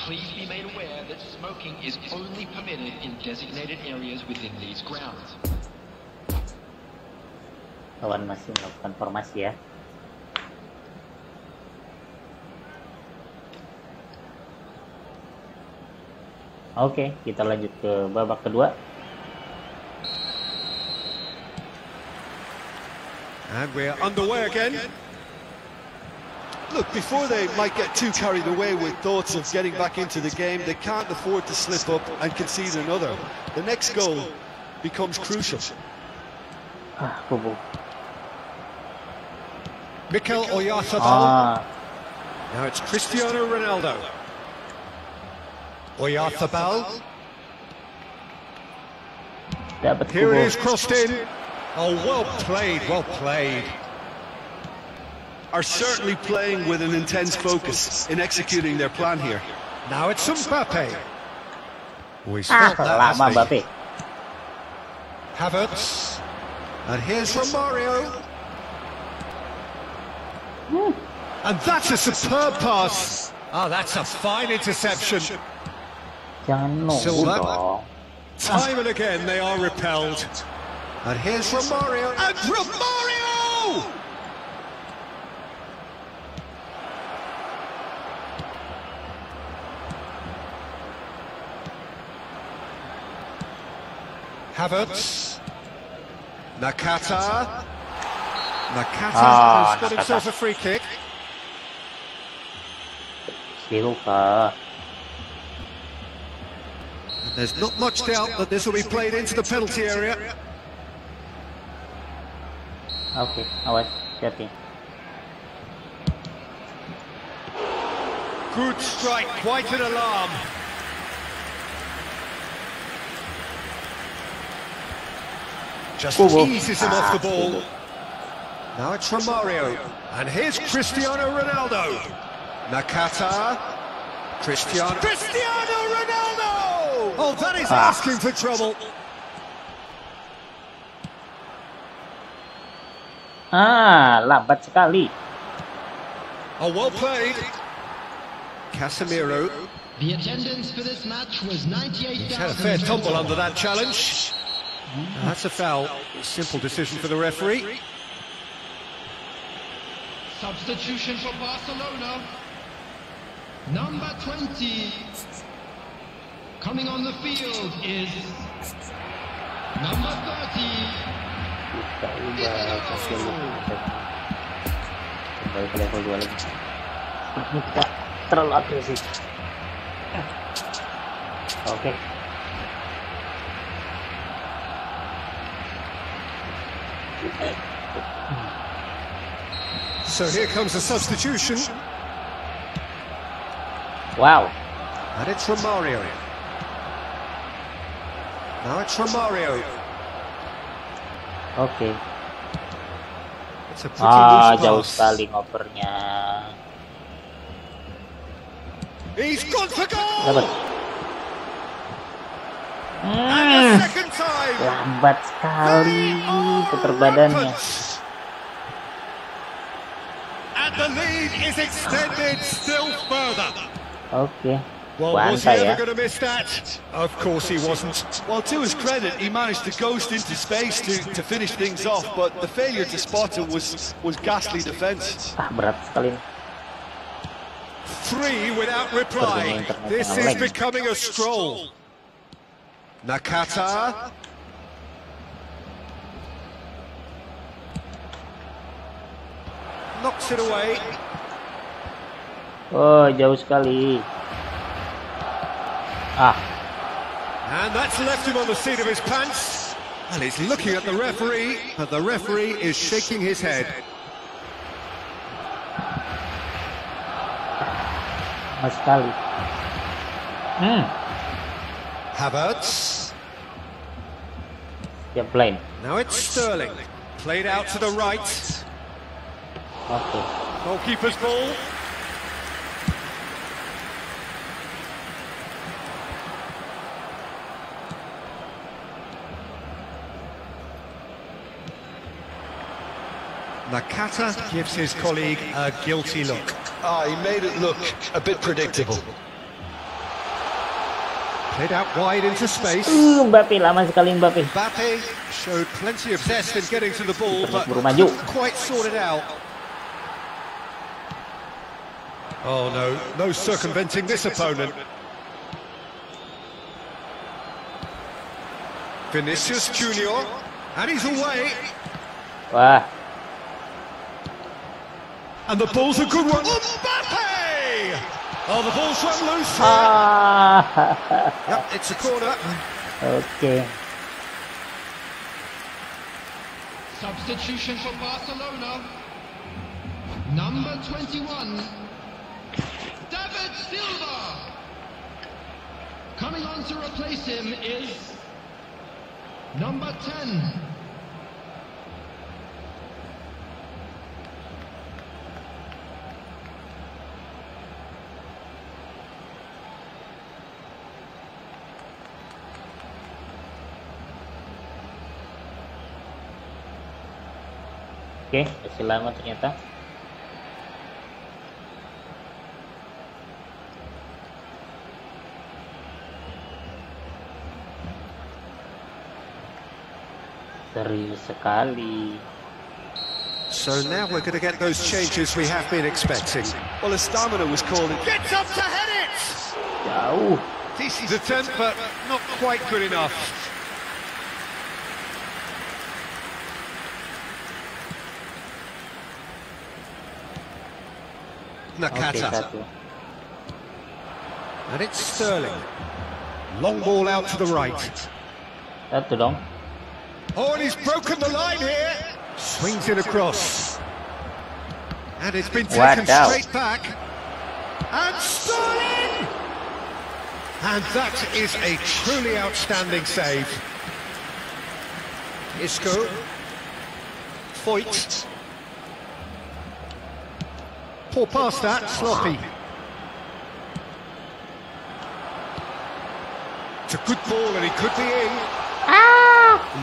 Please be made aware that smoking is only permitted in designated areas within these grounds. Lawan masih melakukan formasi ya. Oke, kita lanjut ke babak kedua. And we're underway again. Look, before they might get too carried away with thoughts of getting back into the game, they can't afford to slip up and concede another. The next goal becomes crucial. Kubu. Mikel Oyarzabal. Ah, Now it's Cristiano Ronaldo. Oyarzabal. dapat Here it Kubu. is, crossed in. Oh, well played, well played. Are certainly playing with an intense focus in executing their plan here. Now it's Mbappe. Oh, he's felt that, Lama hasn't he? Mbappe. Havertz. And here's Romario. And that's a superb pass. Oh, that's a fine interception. Jangan nunggu Silva. dong. Time and again they are repelled. And here's Romario. And Romario! Havertz. Nakata. Nakata has got himself a free kick. Silva. There's not much doubt that this will be played into the penalty area. Oke, awas, hati. Good strike, quite an alarm. Just eases him off the ball. Now it's Romario. And here's Cristiano Ronaldo. Nakata. Cristiano Ronaldo! Oh, that is asking for trouble. Lambat sekali. Oh, well played. Casemiro. The attendance for this match was 98,000. He's had a fair tumble under that challenge. That's a foul. Simple decision for the referee. Substitution for Barcelona. Number 20. Coming on the field is number 30. Kita udah kasih kembali ke level 2 lagi. Kita terlalu agresif. Oke. So here comes a substitution. Wow. And it's Romario. Now it's Romario. Oke. It's a pretty loose Jauh pass. sekali ngopernya. He's gone for goal. Dapat. And the second time. Lambat sekali putar badannya. And the lead is extended still further. Oke. Well, was he Bantai ya. ever going to miss that? Of course he wasn't. Well, to his credit, he managed to ghost into space to finish things off, but the failure to spot it was ghastly defence. Berat sekali. 3 without reply. This is becoming a stroll. Nakata. Knocks it away. Oh, jauh sekali. And that's left him on the seat of his pants. And he's looking at the referee, and the referee is shaking his head. Mas sekali. Havertz. Ya, blind. Now it's Sterling. Played out to the right. Oke. Goalkeeper's ball. Nakata gives his colleague a guilty look. He made it look a bit predictable. Played out wide into space. Mbappe, lama sekali Mbappe. Mbappe showed plenty of zest in getting to the ball, but Buru maju. couldn't quite sort it out. Oh no, no circumventing this opponent. Vinicius Junior, and he's away. Wah. And the ball's a good one. Mbappe! Oh, the ball's run loose. Yep, it's a corner. Oke. Substitution for Barcelona. Number 21, David Silva. Coming on to replace him is number 10. Oke, masih lama ternyata. Serius sekali. So now we're going to get those changes we have been expecting. Well, his stamina was calling. Gets up to head it! Jauh. Decent attempt, but not quite good enough. Oke, Nakata. satu. And it's Sterling. Long ball out to the right. Satu dong. Oh, and he's broken the line here. Swings it across. And it's been taken Wow. straight back. And Sterling! And that is a truly outstanding save. Isco. Foyt. Poor pass that, sloppy. It's a good ball and he could be in.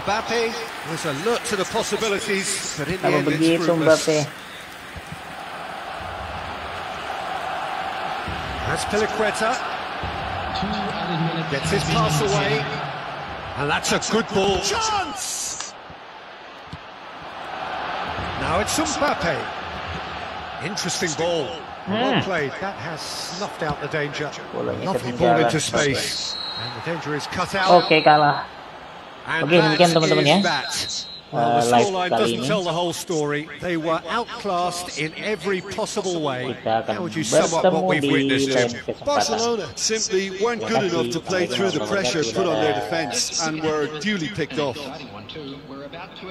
Mbappe was alert to the possibilities, but in the Apa end it's begitu fruitless. Mbappe? That's Piliqueta. 2 added minutes. Gets his pass away. And that's a good ball. Chance! Now it's Mbappe. Interesting ball. Well played. That has snuffed out the danger. Bolanya Lovely ketinggalan. ball into space. And the danger is cut out. Oke, kalah. And Oke, demikian that teman-teman ya. is that. Well, the live scoreline kali doesn't ini. tell the whole story. They were outclassed in every possible way. Kita akan How would you sum up what we've bertemu di witnessed, lain Jim? kesempatan. Barcelona simply weren't good enough to play through the pressure put on their defence and were duly picked off. Exciting one too. We're about to